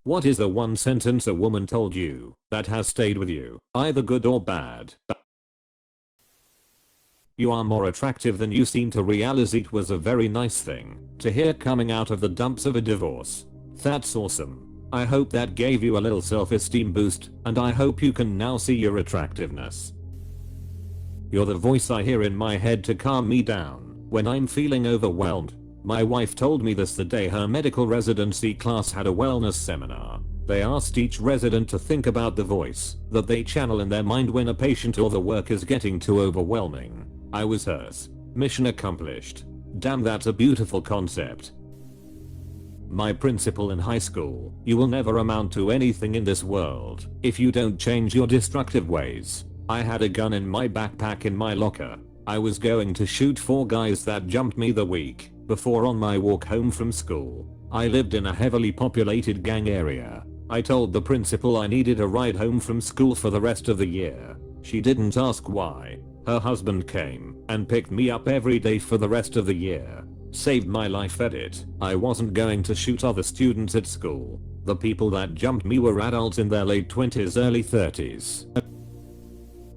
What is the one sentence a woman told you that has stayed with you, either good or bad? You are more attractive than you seem to realize. It was a very nice thing to hear coming out of the dumps of a divorce. That's awesome. I hope that gave you a little self-esteem boost, and I hope you can now see your attractiveness. You're the voice I hear in my head to calm me down when I'm feeling overwhelmed. My wife told me this the day her medical residency class had a wellness seminar. They asked each resident to think about the voice that they channel in their mind when a patient or the work is getting too overwhelming. I was hers. Mission accomplished. Damn, that's a beautiful concept. My principal in high school: you will never amount to anything in this world if you don't change your destructive ways. I had a gun in my backpack in my locker. I was going to shoot 4 guys that jumped me the week before on my walk home from school. I lived in a heavily populated gang area. I told the principal I needed a ride home from school for the rest of the year. She didn't ask why. Her husband came and picked me up every day for the rest of the year. Saved my life. Edit. I wasn't going to shoot other students at school. The people that jumped me were adults in their late 20s, early 30s.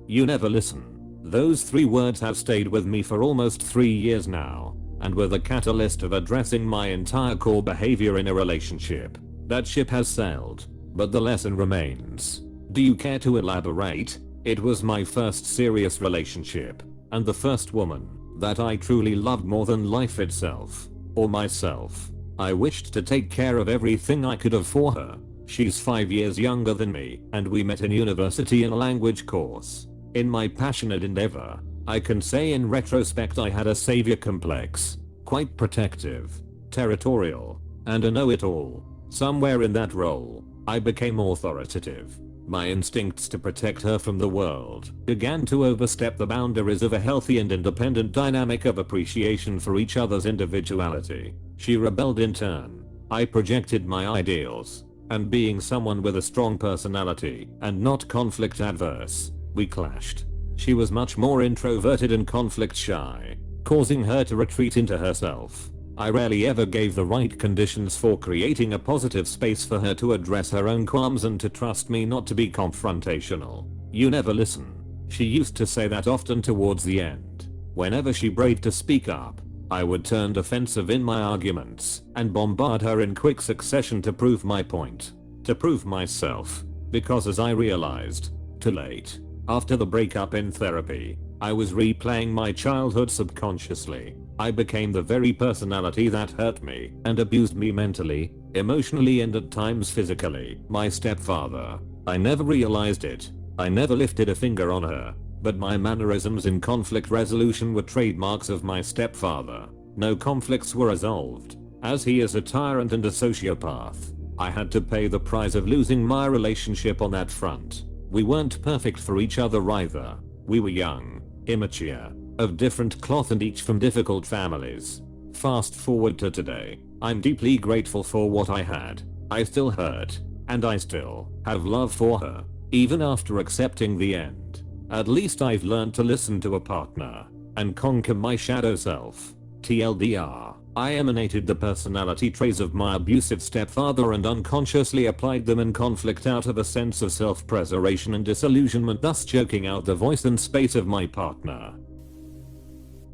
You never listen. Those 3 words have stayed with me for almost 3 years now, and were the catalyst of addressing my entire core behavior in a relationship. That ship has sailed, but the lesson remains. Do you care to elaborate? It was my first serious relationship, and the first woman that I truly loved more than life itself, or myself. I wished to take care of everything I could have for her. She's 5 years younger than me, and we met in university in a language course. In my passionate endeavor, I can say in retrospect I had a savior complex, quite protective, territorial, and a know-it-all. Somewhere in that role, I became authoritative. My instincts to protect her from the world began to overstep the boundaries of a healthy and independent dynamic of appreciation for each other's individuality. She rebelled in turn. I projected my ideals, and being someone with a strong personality and not conflict adverse, we clashed. She was much more introverted and conflict shy, causing her to retreat into herself. I rarely ever gave the right conditions for creating a positive space for her to address her own qualms and to trust me not to be confrontational. You never listen. She used to say that often towards the end. Whenever she braved to speak up, I would turn defensive in my arguments and bombard her in quick succession to prove my point. To prove myself. Because as I realized, too late, after the breakup in therapy, I was replaying my childhood subconsciously. I became the very personality that hurt me and abused me mentally, emotionally, and at times physically. My stepfather. I never realized it. I never lifted a finger on her, but my mannerisms in conflict resolution were trademarks of my stepfather. No conflicts were resolved, as he is a tyrant and a sociopath. I had to pay the price of losing my relationship on that front. We weren't perfect for each other either. We were young, immature, of different cloth, and each from difficult families. Fast forward to today. I'm deeply grateful for what I had. I still hurt, and I still have love for her, even after accepting the end. At least I've learned to listen to a partner and conquer my shadow self. TLDR, I emanated the personality traits of my abusive stepfather and unconsciously applied them in conflict out of a sense of self-preservation and disillusionment, thus choking out the voice and space of my partner.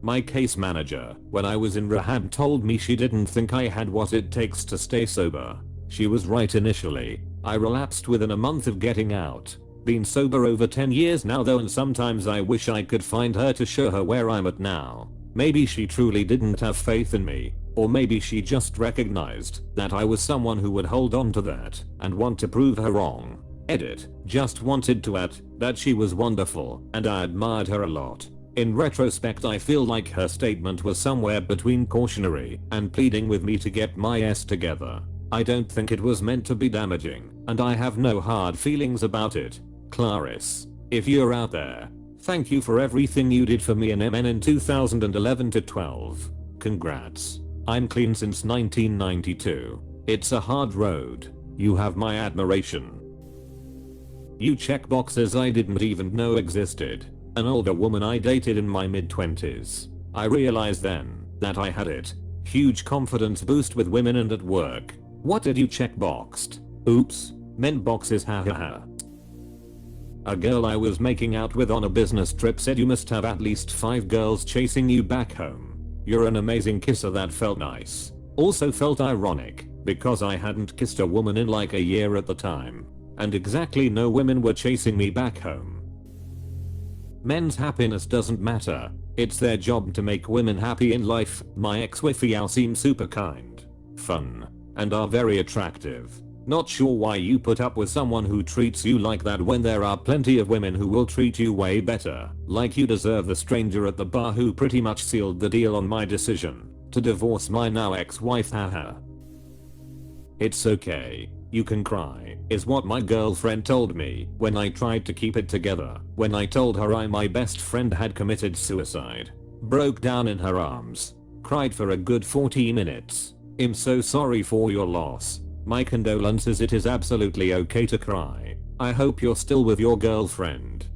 My case manager, when I was in rehab, told me she didn't think I had what it takes to stay sober. She was right initially. I relapsed within a month of getting out. Been sober over 10 years now though, and sometimes I wish I could find her to show her where I'm at now. Maybe she truly didn't have faith in me, or maybe she just recognized that I was someone who would hold on to that and want to prove her wrong. Edit. Just wanted to add that she was wonderful and I admired her a lot. In retrospect, I feel like her statement was somewhere between cautionary and pleading with me to get my ass together. I don't think it was meant to be damaging, and I have no hard feelings about it. Clarice, if you're out there, thank you for everything you did for me and MN in 2011 to 12. Congrats. I'm clean since 1992. It's a hard road. You have my admiration. You check boxes I didn't even know existed. An older woman I dated in my mid-20s. I realized then that I had it. Huge confidence boost with women and at work. What did you check boxed? Oops, meant boxes hahaha. A girl I was making out with on a business trip said you must have at least 5 girls chasing you back home. You're an amazing kisser. That felt nice. Also felt ironic, because I hadn't kissed a woman in like a year at the time. And exactly no women were chasing me back home. Men's happiness doesn't matter. It's their job to make women happy in life. My ex-wifey seems super kind, fun, and are very attractive. Not sure why you put up with someone who treats you like that when there are plenty of women who will treat you way better. Like you deserve the stranger at the bar who pretty much sealed the deal on my decision to divorce my now ex-wife. Haha. It's okay. You can cry, is what my girlfriend told me when I tried to keep it together. When I told her my best friend had committed suicide. Broke down in her arms. Cried for a good 40 minutes. I'm so sorry for your loss. My condolences. It is absolutely okay to cry. I hope you're still with your girlfriend.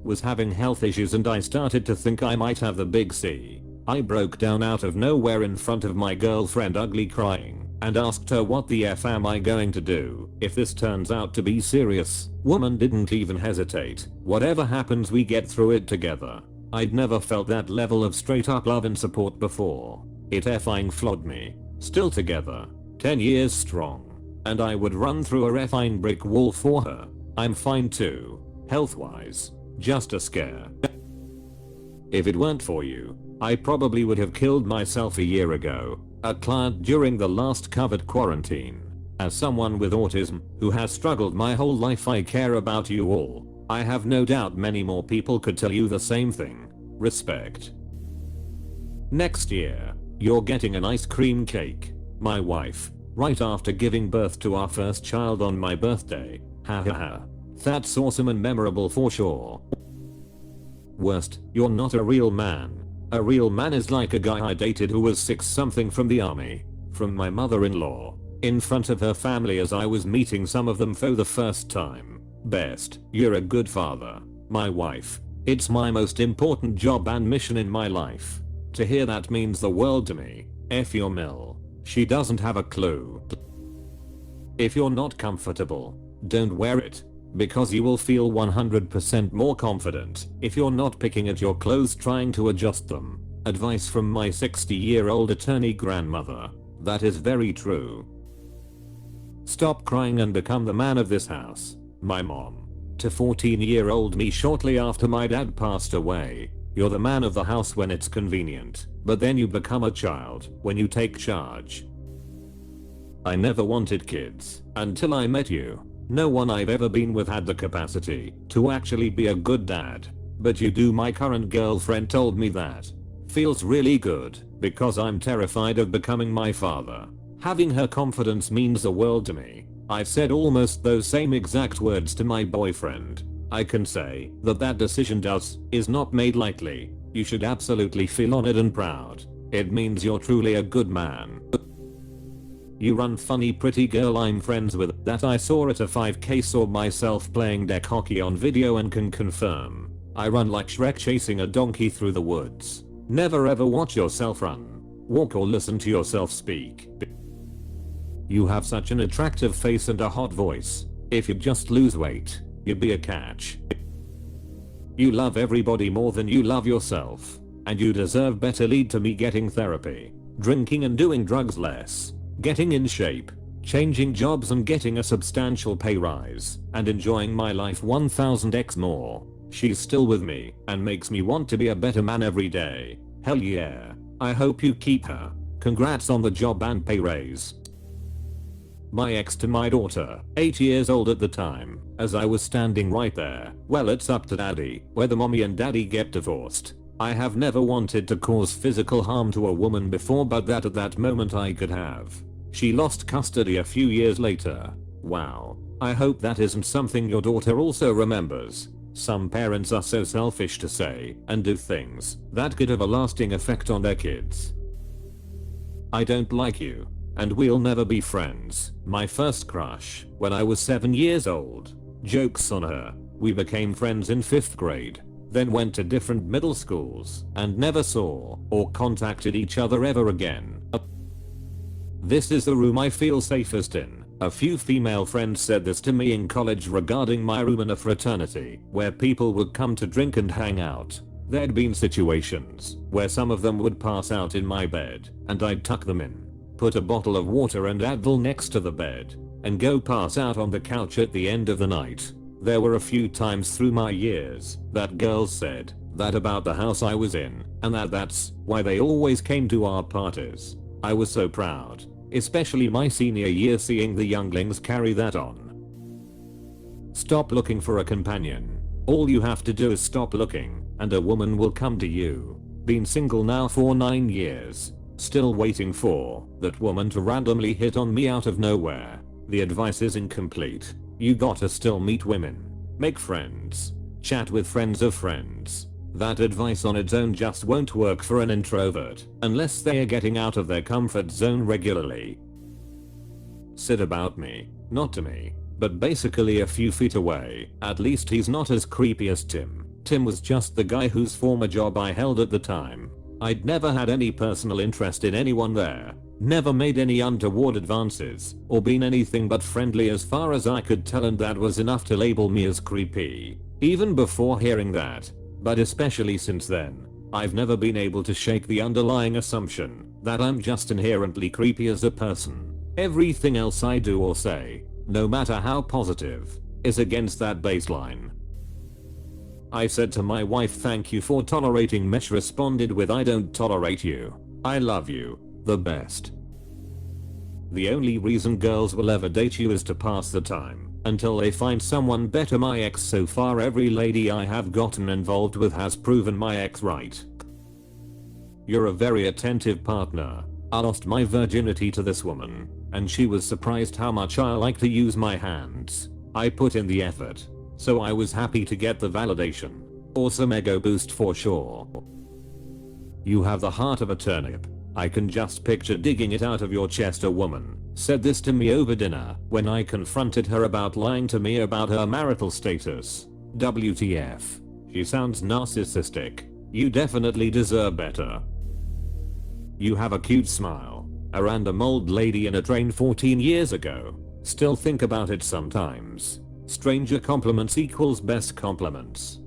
Was having health issues and I started to think I might have the big C. I broke down out of nowhere in front of my girlfriend, ugly crying, and asked her what the F am I going to do if this turns out to be serious. Woman didn't even hesitate. Whatever happens we get through it together. I'd never felt that level of straight up love and support before. It effing floored me. Still together. 10 years strong. And I would run through a effing brick wall for her. I'm fine too. Health wise. Just a scare. If it weren't for you, I probably would have killed myself a year ago. A client during the last COVID quarantine. As someone with autism who has struggled my whole life, I care about you all. I have no doubt many more people could tell you the same thing. Respect. Next year, you're getting an ice cream cake. My wife. Right after giving birth to our first child on my birthday. Hahaha. That's awesome and memorable for sure. Worst, you're not a real man. A real man is like a guy I dated who was 6-something from the army. From my mother-in-law. In front of her family as I was meeting some of them for the first time. Best, you're a good father. My wife. It's my most important job and mission in my life. To hear that means the world to me. F your mill. She doesn't have a clue. If you're not comfortable, don't wear it. Because you will feel 100% more confident if you're not picking at your clothes trying to adjust them. Advice from my 60-year-old attorney grandmother. That is very true. Stop crying and become the man of this house. My mom. To 14-year-old me shortly after my dad passed away. You're the man of the house when it's convenient, but then you become a child when you take charge. I never wanted kids until I met you. No one I've ever been with had the capacity to actually be a good dad. But you do. My current girlfriend told me that. Feels really good because I'm terrified of becoming my father. Having her confidence means the world to me. I've said almost those same exact words to my boyfriend. I can say that decision is not made lightly. You should absolutely feel honored and proud. It means you're truly a good man. You run funny pretty girl I'm friends with that I saw at a 5k, saw myself playing deck hockey on video and can confirm. I run like Shrek chasing a donkey through the woods. Never ever watch yourself run, walk or listen to yourself speak. You have such an attractive face and a hot voice. If you just lose weight, you'd be a catch. You love everybody more than you love yourself. And you deserve better. Lead to me getting therapy, drinking and doing drugs less. Getting in shape, changing jobs and getting a substantial pay rise, and enjoying my life 1000x more. She's still with me and makes me want to be a better man every day. Hell yeah. I hope you keep her. Congrats on the job and pay raise. My ex to my daughter, 8 years old at the time, as I was standing right there. Well, it's up to daddy whether mommy and daddy get divorced. I have never wanted to cause physical harm to a woman before, but that at that moment I could have. She lost custody a few years later. Wow. I hope that isn't something your daughter also remembers. Some parents are so selfish to say and do things that could have a lasting effect on their kids. I don't like you, and we'll never be friends. My first crush, when I was 7 years old. Jokes on her. We became friends in 5th grade. Then went to different middle schools and never saw or contacted each other ever again. This is the room I feel safest in. A few female friends said this to me in college regarding my room in a fraternity where people would come to drink and hang out. There'd been situations where some of them would pass out in my bed and I'd tuck them in, put a bottle of water and Advil next to the bed, and go pass out on the couch at the end of the night. There were a few times through my years that girls said that about the house I was in and that's why they always came to our parties. I was so proud, especially my senior year, seeing the younglings carry that on. Stop looking for a companion. All you have to do is stop looking and a woman will come to you. Been single now for 9 years. Still waiting for that woman to randomly hit on me out of nowhere. The advice is incomplete. You gotta still meet women, make friends, chat with friends of friends. That advice on its own just won't work for an introvert unless they are getting out of their comfort zone regularly. Said about me, not to me, but basically a few feet away. At least he's not as creepy as Tim. Tim was just the guy whose former job I held at the time. I'd never had any personal interest in anyone there, never made any untoward advances, or been anything but friendly as far as I could tell, and that was enough to label me as creepy. Even before hearing that, but especially since then, I've never been able to shake the underlying assumption that I'm just inherently creepy as a person. Everything else I do or say, no matter how positive, is against that baseline. I said to my wife, "Thank you for tolerating me." She responded with, "I don't tolerate you. I love you. The best." The only reason girls will ever date you is to pass the time until they find someone better. My ex, so far every lady I have gotten involved with has proven my ex right. You're a very attentive partner. I lost my virginity to this woman, and she was surprised how much I like to use my hands. I put in the effort, so I was happy to get the validation. Awesome ego boost for sure. You have the heart of a turnip. I can just picture digging it out of your chest. A woman said this to me over dinner when I confronted her about lying to me about her marital status. WTF. She sounds narcissistic. You definitely deserve better. You have a cute smile. A random old lady in a train 14 years ago. Still think about it sometimes. Stranger compliments equals best compliments.